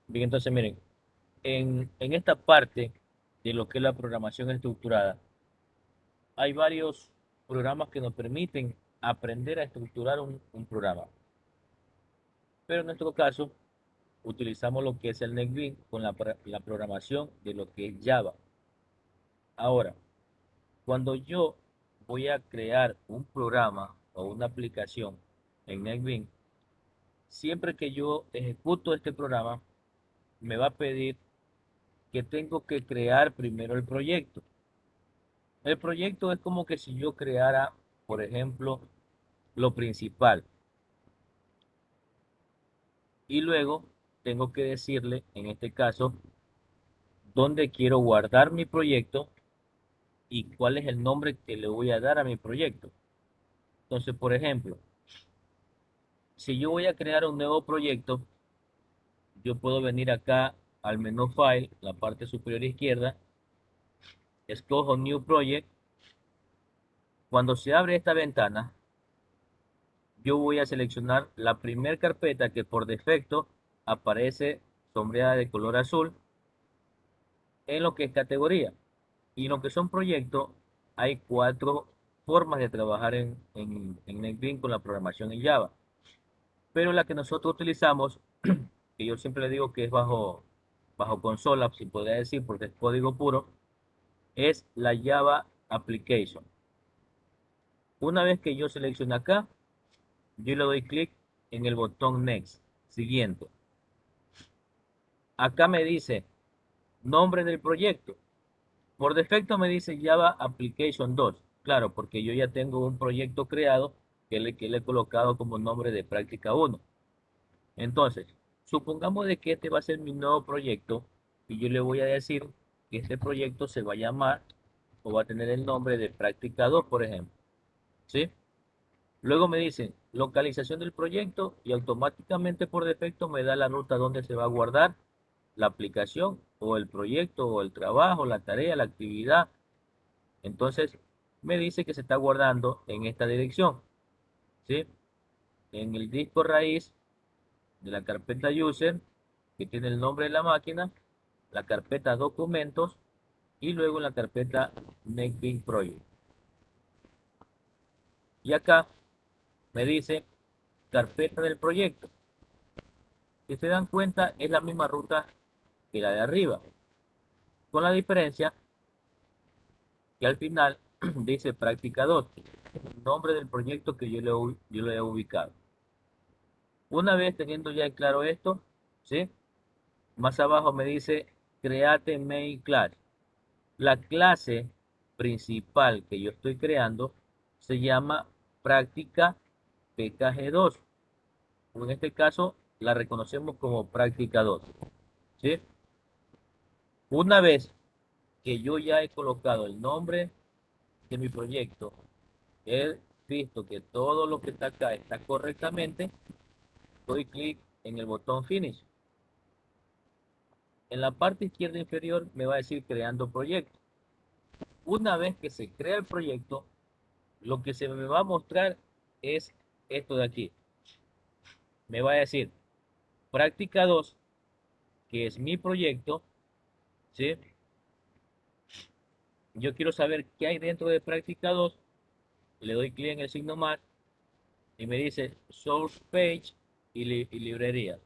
Bien, entonces miren, en esta parte de lo que es la programación estructurada, hay varios programas que nos permiten aprender a estructurar un programa. Pero en nuestro caso, utilizamos lo que es el NetBeans con la programación de lo que es Java. Ahora, cuando yo voy a crear un programa o una aplicación en NetBeans, siempre que yo ejecuto este programa, me va a pedir que tengo que crear primero el proyecto. El proyecto es como que si yo creara, por ejemplo, lo principal y luego tengo que decirle, en este caso, dónde quiero guardar mi proyecto y cuál es el nombre que le voy a dar a mi proyecto. Entonces, por ejemplo, si yo voy a crear un nuevo proyecto, yo puedo venir acá al menú File, la parte superior izquierda, escojo New Project. Cuando se abre esta ventana, yo voy a seleccionar la primera carpeta que por defecto aparece sombreada de color azul en lo que es categoría. Y en lo que son proyectos, hay cuatro formas de trabajar en NetBeans con la programación en Java. Pero la que nosotros utilizamos, que yo siempre le digo que es bajo consola, si podría decir, porque es código puro, es la Java Application. Una vez que yo selecciono acá, yo le doy clic en el botón Next, siguiente. Acá me dice nombre del proyecto. Por defecto me dice Java Application 2. Claro, porque yo ya tengo un proyecto creado que le he colocado como nombre de práctica 1. Entonces, supongamos de que este va a ser mi nuevo proyecto y yo le voy a decir que este proyecto se va a llamar o va a tener el nombre de práctica 2, por ejemplo. ¿Sí? Luego me dice localización del proyecto y automáticamente por defecto me da la ruta donde se va a guardar la aplicación o el proyecto o el trabajo, la tarea, la actividad. Entonces me dice que se está guardando en esta dirección, ¿sí? En el disco raíz de la carpeta user, que tiene el nombre de la máquina, la carpeta documentos y luego en la carpeta NetBeans Project. Y acá me dice carpeta del proyecto. Si se dan cuenta, es la misma ruta que la de arriba, con la diferencia que al final dice práctica 2, nombre del proyecto que yo le he ubicado. Una vez teniendo ya claro esto, ¿sí? Más abajo me dice create main class. La clase principal que yo estoy creando se llama práctica PKG2. O en este caso la reconocemos como práctica 2. ¿Sí? Una vez que yo ya he colocado el nombre de mi proyecto, he visto que todo lo que está acá está correctamente, doy clic en el botón Finish. En la parte izquierda inferior me va a decir creando proyecto. Una vez que se crea el proyecto, lo que se me va a mostrar es esto de aquí. Me va a decir práctica 2, que es mi proyecto, ¿sí? Yo quiero saber qué hay dentro de práctica 2. Le doy clic en el signo más y me dice source page y librerías,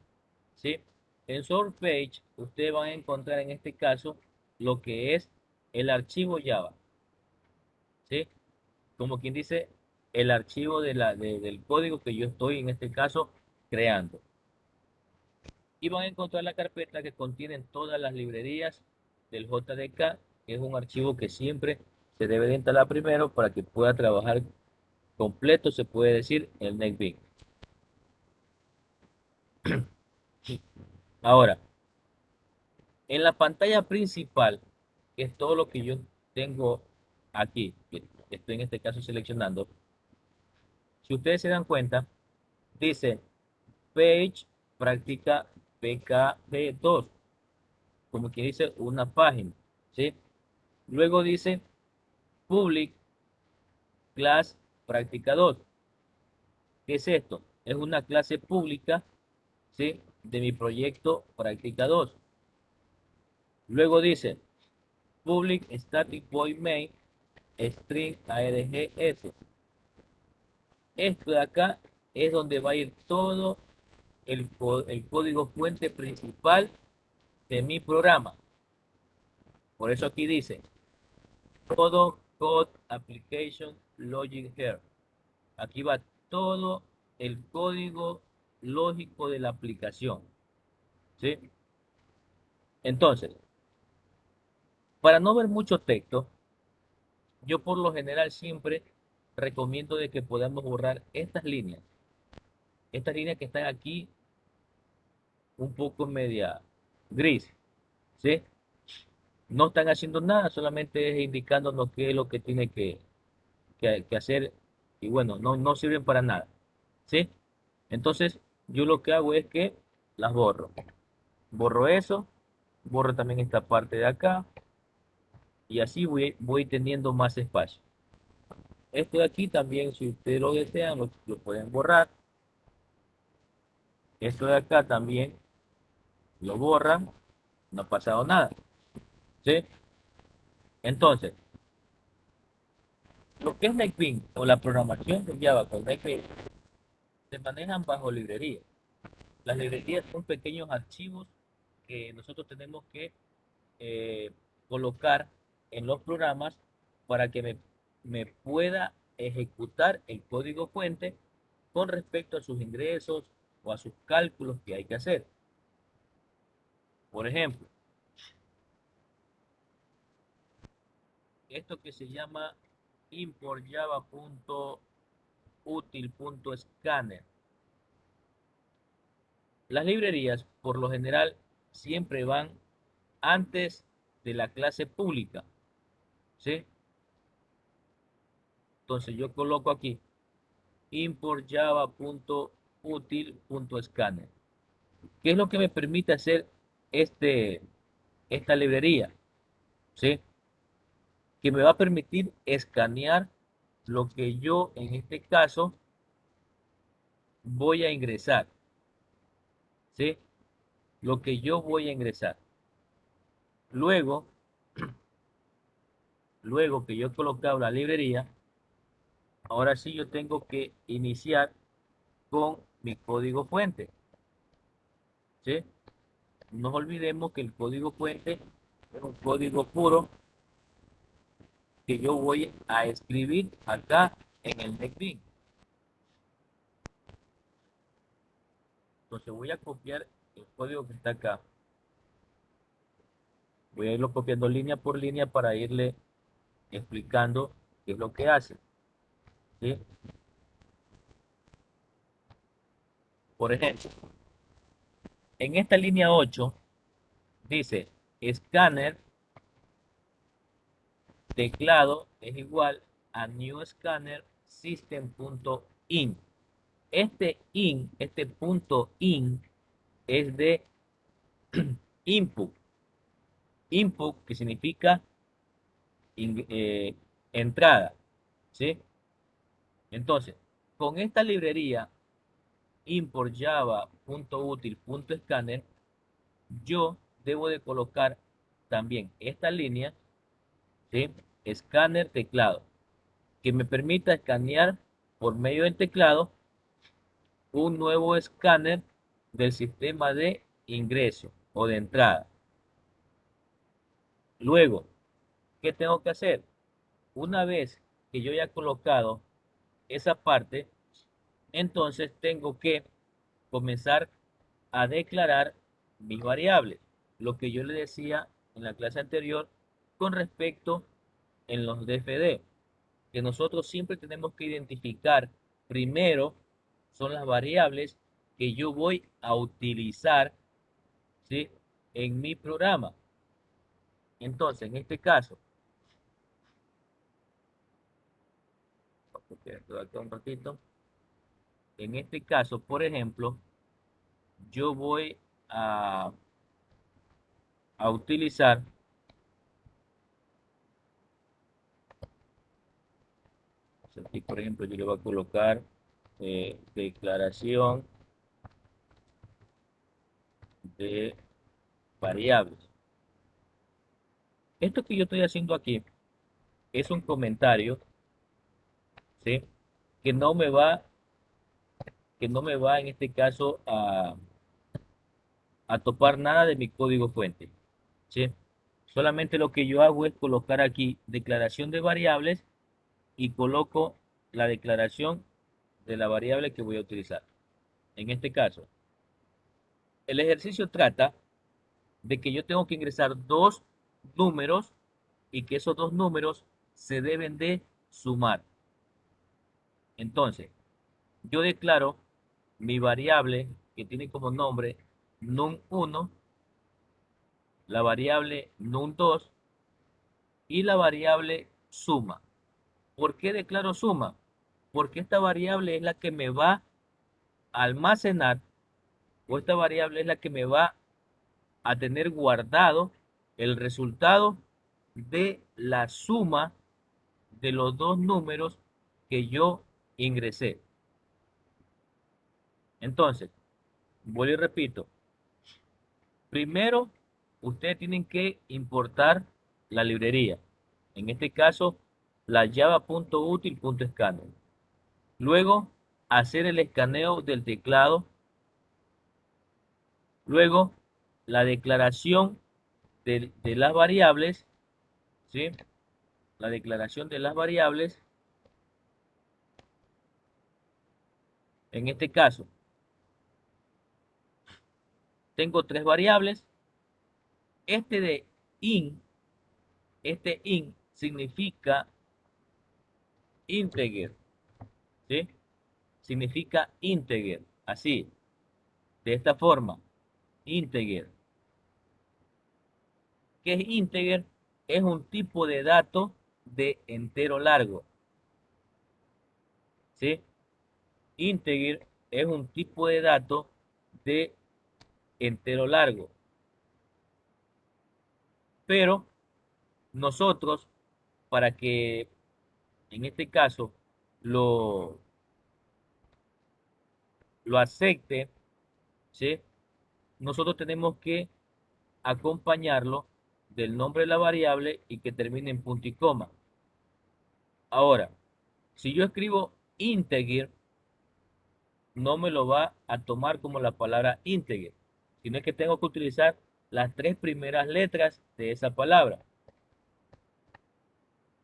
¿sí? En source page ustedes van a encontrar en este caso lo que es el archivo Java, ¿sí? Como quien dice, el archivo del código que yo estoy en este caso creando. Y van a encontrar la carpeta que contiene todas las librerías del JDK, que es un archivo que siempre se debe de instalar primero para que pueda trabajar completo, se puede decir, el NetBeans. Ahora, en la pantalla principal, que es todo lo que yo tengo aquí, que estoy en este caso seleccionando, si ustedes se dan cuenta, dice Page Práctica PKG2, como que dice una página, ¿sí? Luego dice Public Class Práctica 2. ¿Qué es esto? Es una clase pública, ¿sí? de mi proyecto práctica 2. Luego dice public static void main string args. Esto de acá es donde va a ir todo el código fuente principal de mi programa. Por eso aquí dice todo code application logic here. Aquí va todo el código lógico de la aplicación. ¿Sí? Entonces, para no ver mucho texto, yo por lo general siempre recomiendo de que podamos borrar estas líneas. Estas líneas que están aquí un poco media gris. ¿Sí? No están haciendo nada, solamente es indicándonos qué es lo que tiene que hacer. Y bueno, no sirven para nada. ¿Sí? Entonces, yo lo que hago es que las borro. Borro eso, borro también esta parte de acá y así voy teniendo más espacio. Esto de aquí también, si ustedes lo desean, lo pueden borrar. Esto de acá también lo borran, no ha pasado nada. ¿Sí? Entonces, lo que es NetBeans o la programación de Java con NetBeans se manejan bajo librerías. Las librerías son pequeños archivos que nosotros tenemos que eh, colocar en los programas para que me pueda ejecutar el código fuente con respecto a sus ingresos o a sus cálculos que hay que hacer. Por ejemplo, esto que se llama import java.util.scanner. Las librerías, por lo general, siempre van antes de la clase pública, ¿sí? Entonces yo coloco aquí import java.util.scanner. ¿Qué es lo que me permite hacer esta librería? ¿Sí? Que me va a permitir escanear lo que yo en este caso voy a ingresar. ¿Sí? Lo que yo voy a ingresar. Luego, luego que yo he colocado la librería, ahora sí yo tengo que iniciar con mi código fuente. ¿Sí? No olvidemos que el código fuente es un código puro que yo voy a escribir acá en el NetBeans. Entonces voy a copiar el código que está acá. Voy a irlo copiando línea por línea para irle explicando qué es lo que hace. ¿Sí? Por ejemplo, en esta línea 8 dice escáner teclado es igual a new scanner system.in. Este punto in es de input. Input que significa entrada. ¿Sí? Entonces, con esta librería import java.util.scanner, yo debo de colocar también esta línea, ¿sí? Escáner teclado, que me permita escanear por medio del teclado un nuevo escáner del sistema de ingreso o de entrada. Luego, ¿qué tengo que hacer? Una vez que yo haya colocado esa parte, entonces tengo que comenzar a declarar mis variables. Lo que yo le decía en la clase anterior con respecto en los DFD, que nosotros siempre tenemos que identificar primero son las variables que yo voy a utilizar, ¿sí? En mi programa. Entonces, en este caso, un ratito. En este caso, por ejemplo, yo voy a, a utilizar, aquí por ejemplo, yo le voy a colocar declaración de variables. Esto que yo estoy haciendo aquí es un comentario, ¿sí? Que no me va, que no me va en este caso a topar nada de mi código fuente, ¿sí? Solamente lo que yo hago es colocar aquí declaración de variables y coloco la declaración de la variable que voy a utilizar. En este caso, el ejercicio trata de que yo tengo que ingresar dos números y que esos dos números se deben de sumar. Entonces, yo declaro mi variable que tiene como nombre num1, la variable num2 y la variable suma. ¿Por qué declaro suma? Porque esta variable es la que me va a almacenar, o esta variable es la que me va a tener guardado el resultado de la suma de los dos números que yo ingresé. Entonces, vuelvo y repito. Primero, ustedes tienen que importar la librería. En este caso, la java.util.scanner. Luego, hacer el escaneo del teclado. Luego, la declaración de las variables, ¿sí? La declaración de las variables. En este caso, tengo tres variables. Este de in, este in significa integer, ¿sí? Significa integer, así, de esta forma, integer. ¿Qué es integer? Es un tipo de dato de entero largo, ¿sí? Integer es un tipo de dato de entero largo, pero nosotros, para que en este caso lo, lo acepte, ¿sí? Nosotros tenemos que acompañarlo del nombre de la variable y que termine en punto y coma. Ahora, si yo escribo integer, no me lo va a tomar como la palabra integer, sino que tengo que utilizar las tres primeras letras de esa palabra,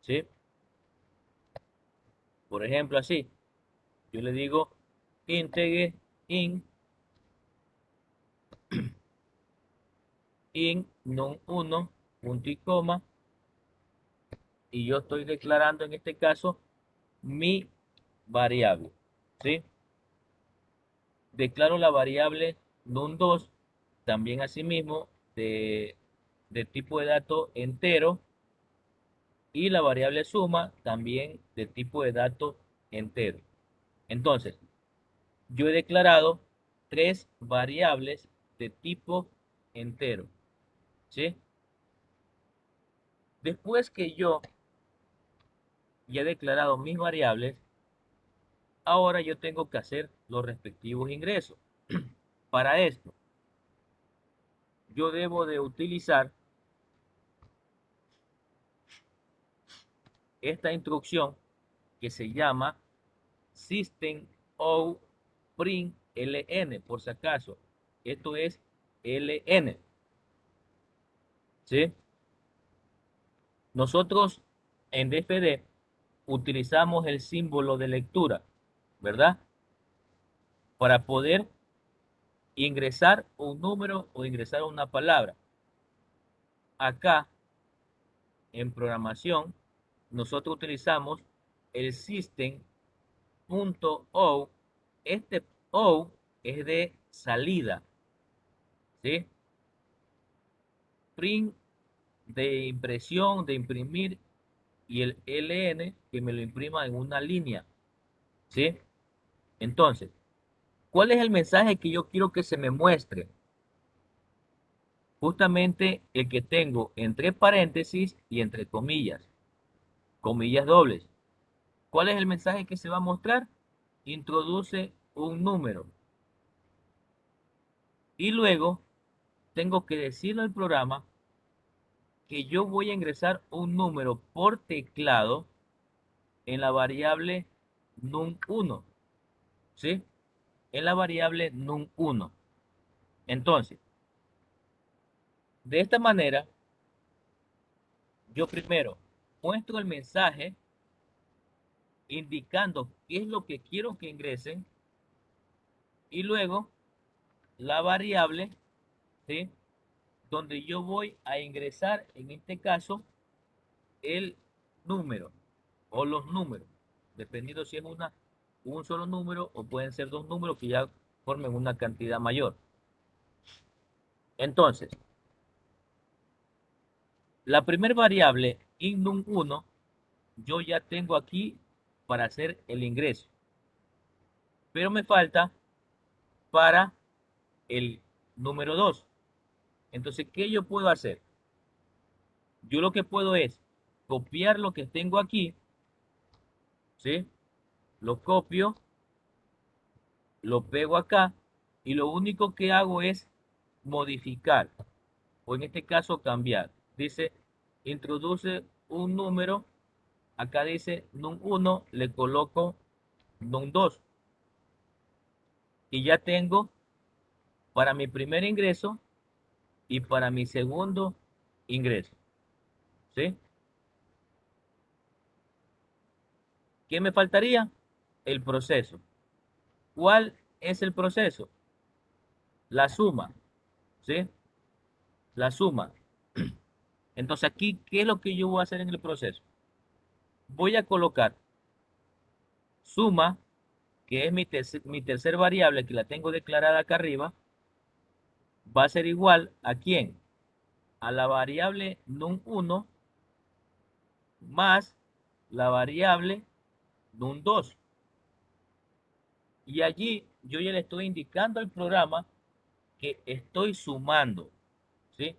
¿sí? Por ejemplo, así, yo le digo integer in num1, punto y coma, y yo estoy declarando en este caso mi variable, ¿sí? Declaro la variable num2, también asimismo de tipo de dato entero, y la variable suma también de tipo de dato entero. Entonces, yo he declarado tres variables de tipo entero, ¿sí? Después que yo ya he declarado mis variables, ahora yo tengo que hacer los respectivos ingresos. Para esto, yo debo de utilizar esta instrucción que se llama system out print ln, por si acaso. Esto es ln, ¿sí? Nosotros en DFD utilizamos el símbolo de lectura, ¿verdad? Para poder ingresar un número o ingresar una palabra. Acá en programación nosotros utilizamos el system.out. Este out es de salida, ¿sí? Print de impresión, de imprimir, y el ln que me lo imprima en una línea, ¿sí? Entonces, ¿cuál es el mensaje que yo quiero que se me muestre? Justamente el que tengo entre paréntesis y entre comillas, comillas dobles. ¿Cuál es el mensaje que se va a mostrar? Introduce un número y luego tengo que decirle al programa que yo voy a ingresar un número por teclado en la variable num1, ¿sí? En la variable num1. Entonces, de esta manera, yo primero muestro el mensaje indicando qué es lo que quiero que ingresen y luego la variable, ¿sí? Donde yo voy a ingresar, en este caso, el número o los números, dependiendo si es un solo número o pueden ser dos números que ya formen una cantidad mayor. Entonces, la primera variable, indum1, yo ya tengo aquí para hacer el ingreso, pero me falta para el número 2. Entonces, ¿qué yo puedo hacer? Yo lo que puedo es copiar lo que tengo aquí, ¿sí? Lo copio, lo pego acá y lo único que hago es modificar, o en este caso cambiar. Dice, introduce un número, acá dice num1, le coloco num2 y ya tengo para mi primer ingreso y para mi segundo ingreso, ¿sí? ¿Qué me faltaría? El proceso. ¿Cuál es el proceso? La suma, ¿sí? La suma. Entonces aquí, ¿qué es lo que yo voy a hacer en el proceso? Voy a colocar suma, que es mi tercer variable, que la tengo declarada acá arriba, va a ser igual a quién? A la variable num1 más la variable num2. Y allí yo ya le estoy indicando al programa que estoy sumando, ¿sí?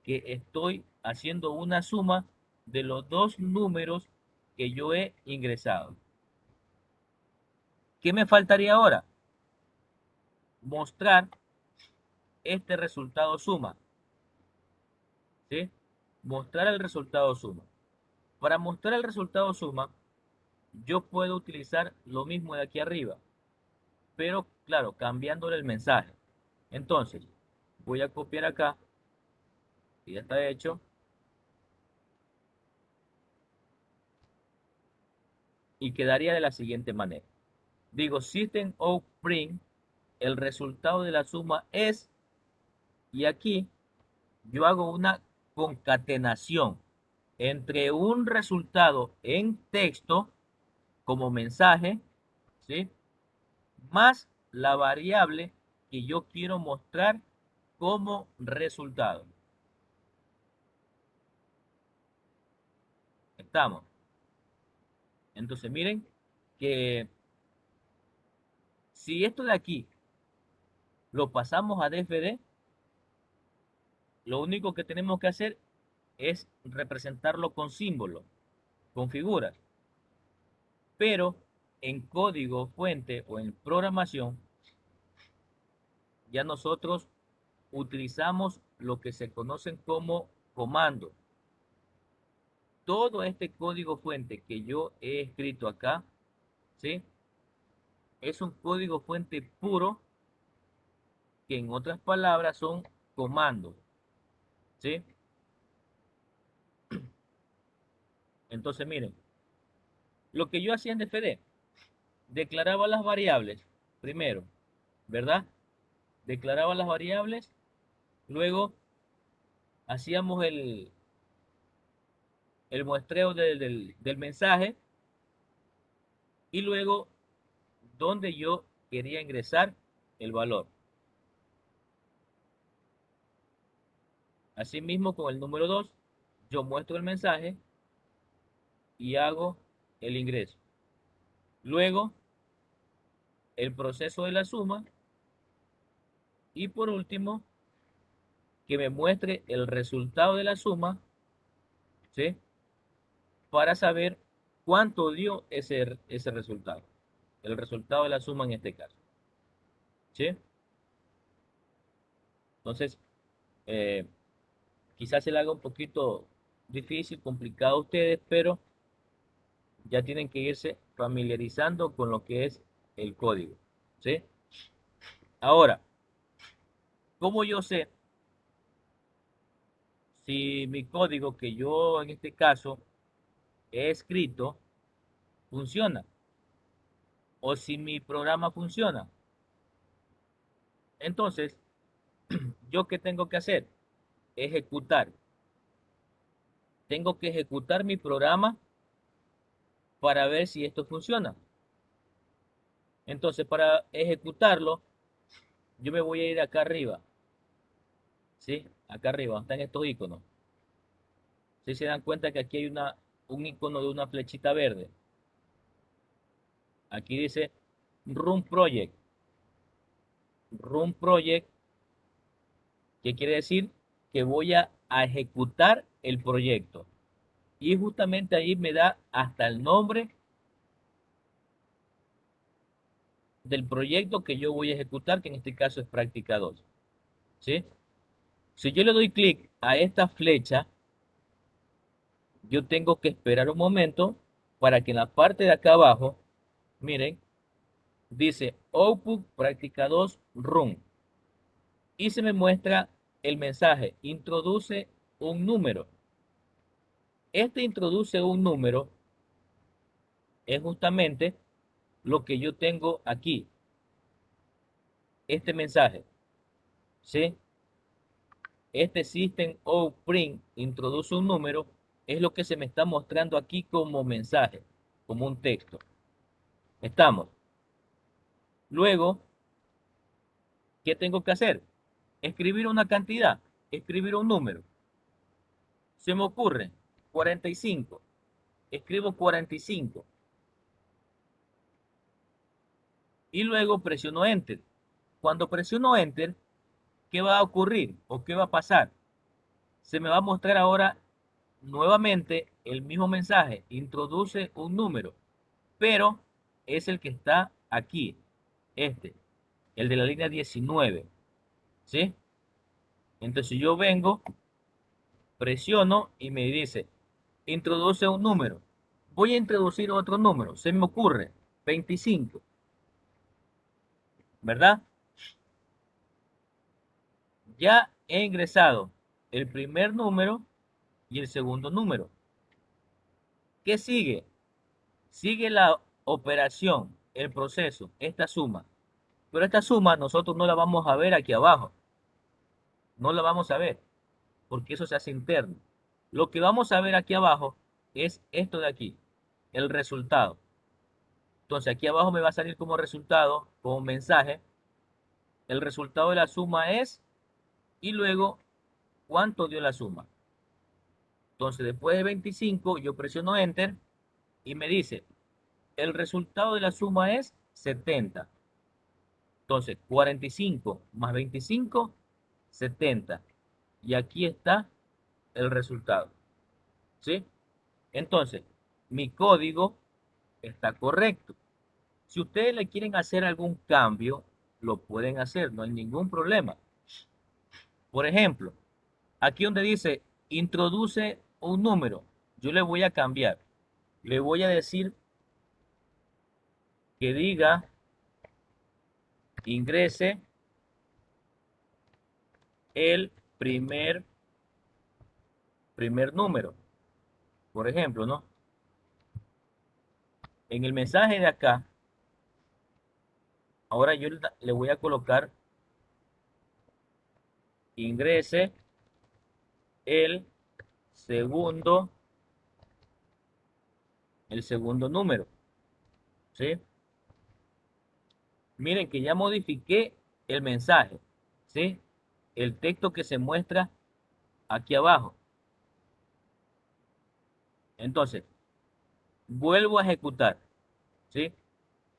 Que estoy haciendo una suma de los dos números que yo he ingresado. ¿Qué me faltaría ahora? Mostrar este resultado suma, ¿sí? Mostrar el resultado suma. Para mostrar el resultado suma, yo puedo utilizar lo mismo de aquí arriba, pero claro, cambiándole el mensaje. Entonces, voy a copiar acá, y ya está hecho, y quedaría de la siguiente manera. Digo, system out print, el resultado de la suma es, y aquí yo hago una concatenación entre un resultado en texto como mensaje, ¿sí? Más la variable que yo quiero mostrar como resultado. Estamos. Entonces miren que si esto de aquí lo pasamos a DFD, lo único que tenemos que hacer es representarlo con símbolos, con figuras. Pero en código fuente o en programación, ya nosotros utilizamos lo que se conocen como comandos. Todo este código fuente que yo he escrito acá, ¿sí? Es un código fuente puro, que en otras palabras son comandos, ¿sí? Entonces, miren, lo que yo hacía en DFD, declaraba las variables primero, ¿verdad? Declaraba las variables, luego hacíamos el muestreo del mensaje y luego donde yo quería ingresar el valor. Asimismo, con el número 2 yo muestro el mensaje y hago el ingreso. Luego, el proceso de la suma y por último, que me muestre el resultado de la suma, ¿sí? Para saber cuánto dio ese resultado. El resultado de la suma en este caso, ¿sí? Entonces, Eh, Quizás se le haga un poquito difícil, complicado a ustedes, pero ya tienen que irse familiarizando con lo que es el código, ¿sí? Ahora, ¿cómo yo sé si mi código que yo en este caso he escrito funciona o si mi programa funciona? Entonces, ¿yo qué tengo que hacer? Ejecutar. Tengo que ejecutar mi programa para ver si esto funciona. Entonces, para ejecutarlo, yo me voy a ir acá arriba, ¿sí? Acá arriba, donde están estos iconos. Si se dan cuenta que aquí hay un icono de una flechita verde. Aquí dice Run Project. Run Project, ¿qué quiere decir? Que voy a ejecutar el proyecto. Y justamente ahí me da hasta el nombre del proyecto que yo voy a ejecutar, que en este caso es práctica 2. ¿Sí? Si yo le doy clic a esta flecha, yo tengo que esperar un momento para que en la parte de acá abajo, miren, dice Output práctica 2 Run. Y se me muestra el mensaje, introduce un número. Este introduce un número es justamente lo que yo tengo aquí, este mensaje, ¿sí? Este System out print introduce un número, es lo que se me está mostrando aquí como mensaje, como un texto. Estamos. Luego, ¿qué tengo que hacer? Escribir una cantidad, escribir un número. Se me ocurre 45. Escribo 45. Y luego presiono Enter. Cuando presiono Enter, ¿qué va a ocurrir o qué va a pasar? Se me va a mostrar ahora nuevamente el mismo mensaje. Introduce un número, pero es el que está aquí, este, el de la línea 19, ¿sí? Entonces yo vengo, presiono y me dice, introduce un número. Voy a introducir otro número, se me ocurre, 25, ¿verdad? Ya he ingresado el primer número y el segundo número. ¿Qué sigue? Sigue la operación, el proceso, esta suma. Pero esta suma nosotros no la vamos a ver aquí abajo. No la vamos a ver, porque eso se hace interno. Lo que vamos a ver aquí abajo es esto de aquí, el resultado. Entonces aquí abajo me va a salir como resultado, como mensaje, el resultado de la suma es, y luego cuánto dio la suma. Entonces después de 25 yo presiono Enter y me dice, el resultado de la suma es 70. Entonces 45 más 25, 70. Y aquí está el resultado. ¿Sí? Entonces, mi código está correcto. Si ustedes le quieren hacer algún cambio, lo pueden hacer, no hay ningún problema. Por ejemplo, aquí donde dice introduce un número, yo le voy a cambiar. Le voy a decir que diga ingrese el primer número. Por ejemplo, ¿no? En el mensaje de acá, ahora yo le voy a colocar ingrese el segundo, el segundo número, ¿sí? Miren que ya modifiqué el mensaje, ¿sí? El texto que se muestra aquí abajo. Entonces, vuelvo a ejecutar, ¿sí?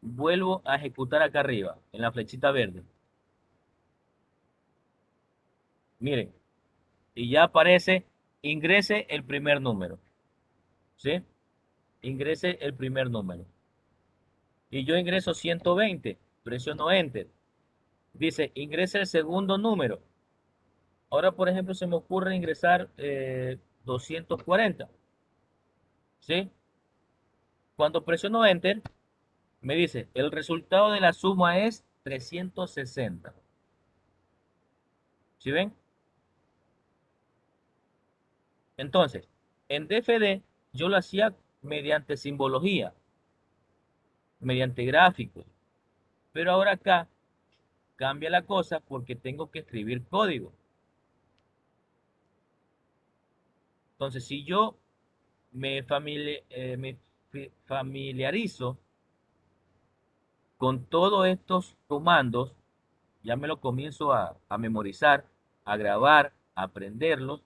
Vuelvo a ejecutar acá arriba, en la flechita verde. Miren, y ya aparece, ingrese el primer número, ¿sí? Ingrese el primer número. Y yo ingreso 120, presiono Enter. Dice, ingrese el segundo número. Ahora, por ejemplo, se me ocurre ingresar 240, ¿sí? Cuando presiono Enter, me dice, el resultado de la suma es 360. ¿Sí ven? Entonces, en DFD yo lo hacía mediante simbología, mediante gráficos. Pero ahora acá cambia la cosa porque tengo que escribir código. Entonces, si yo me familiarizo con todos estos comandos, ya me lo comienzo a memorizar, a grabar, a aprenderlos,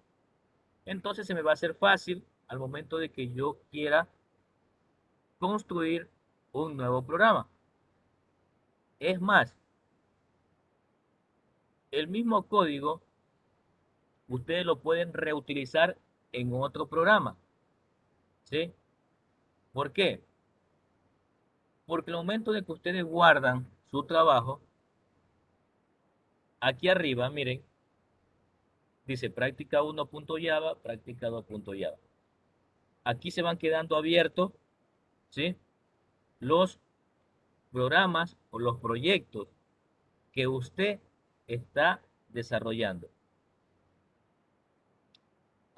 entonces se me va a hacer fácil al momento de que yo quiera construir un nuevo programa. Es más, el mismo código ustedes lo pueden reutilizar en otro programa, ¿sí? ¿Por qué? Porque el momento de que ustedes guardan su trabajo, aquí arriba, miren, dice práctica 1.java, práctica 2.java. Aquí se van quedando abiertos, ¿sí? Los programas o los proyectos que usted está desarrollando.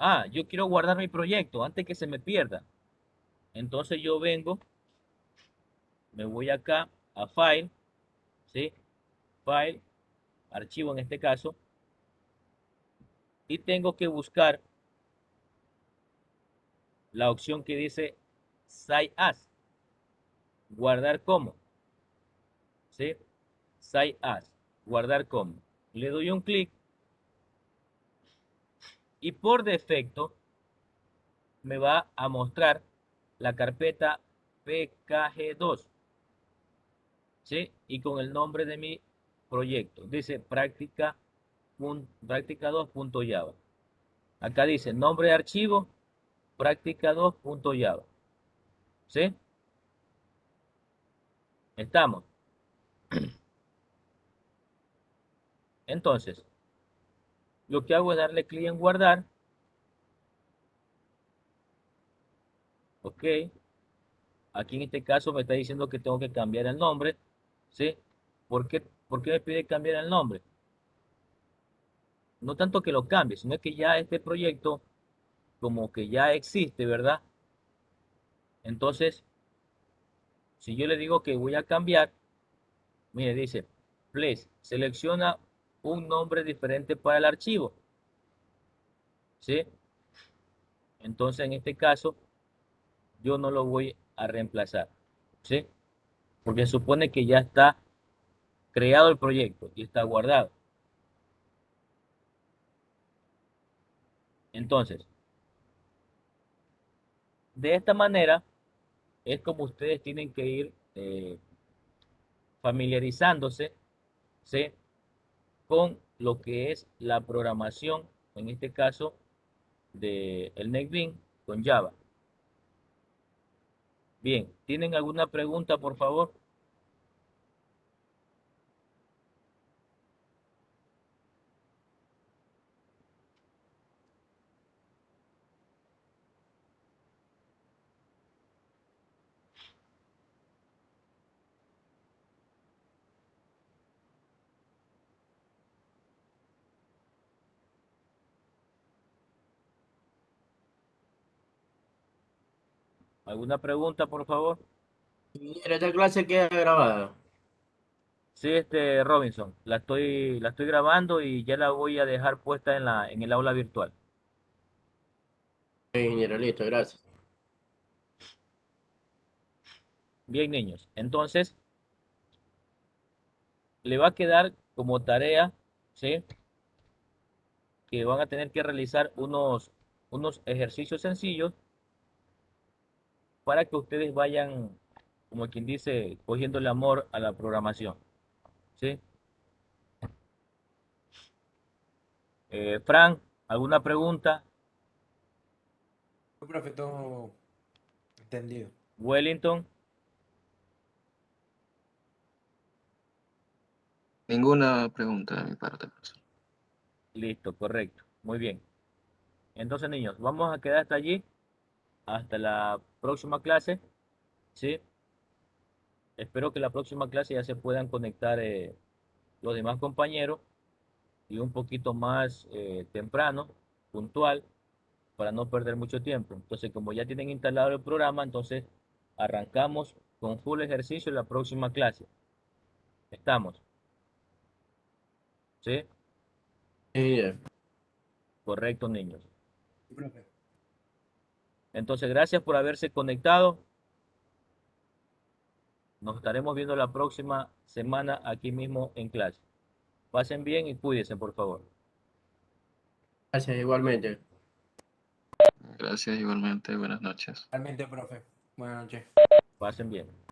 Ah, yo quiero guardar mi proyecto antes que se me pierda. Entonces yo vengo, me voy acá a File, ¿sí? File, archivo en este caso, y tengo que buscar la opción que dice Save As, guardar como, ¿sí? Save As, guardar como. Le doy un clic y por defecto me va a mostrar la carpeta PKG2, ¿sí? Y con el nombre de mi proyecto. Dice práctica 2.java. Acá dice nombre de archivo práctica 2.java. ¿Sí? Estamos. Entonces, lo que hago es darle clic en guardar. Ok. Aquí en este caso me está diciendo que tengo que cambiar el nombre. ¿Sí? ¿Por qué me pide cambiar el nombre? No tanto que lo cambie, sino que ya este proyecto como que ya existe, ¿verdad? Entonces, si yo le digo que voy a cambiar, mire, dice, please, selecciona un nombre diferente para el archivo, ¿sí? Entonces, en este caso, yo no lo voy a reemplazar, ¿sí? Porque supone que ya está creado el proyecto y está guardado. Entonces, de esta manera es como ustedes tienen que ir familiarizándose, ¿sí? Con lo que es la programación, en este caso, de el NetBeans con Java. Bien, ¿tienen alguna pregunta, por favor? ¿Alguna pregunta, por favor? Mira, esta clase queda grabada. Sí, Robinson, la estoy grabando y ya la voy a dejar puesta en el aula virtual. Ingeniero, listo, gracias. Bien, niños. Entonces, le va a quedar como tarea, ¿sí? Que van a tener que realizar unos ejercicios sencillos para que ustedes vayan, como quien dice, cogiendo el amor a la programación, ¿sí? Frank, ¿alguna pregunta? Profe, todo entendido. Wellington, Ninguna pregunta de mi parte, profesor. Listo, correcto. Muy bien. Entonces, niños, vamos a quedar hasta allí, hasta la próxima clase, ¿sí? Espero que la próxima clase ya se puedan conectar los demás compañeros y un poquito más temprano, puntual, para no perder mucho tiempo. Entonces, como ya tienen instalado el programa, entonces arrancamos con full ejercicio en la próxima clase. ¿Estamos? ¿Sí? Sí, Correcto, niños. Sí, profe. Entonces, gracias por haberse conectado. Nos estaremos viendo la próxima semana aquí mismo en clase. Pasen bien y cuídense, por favor. gracias igualmente. Gracias igualmente, buenas noches. Realmente, profe. Buenas noches. Pasen bien.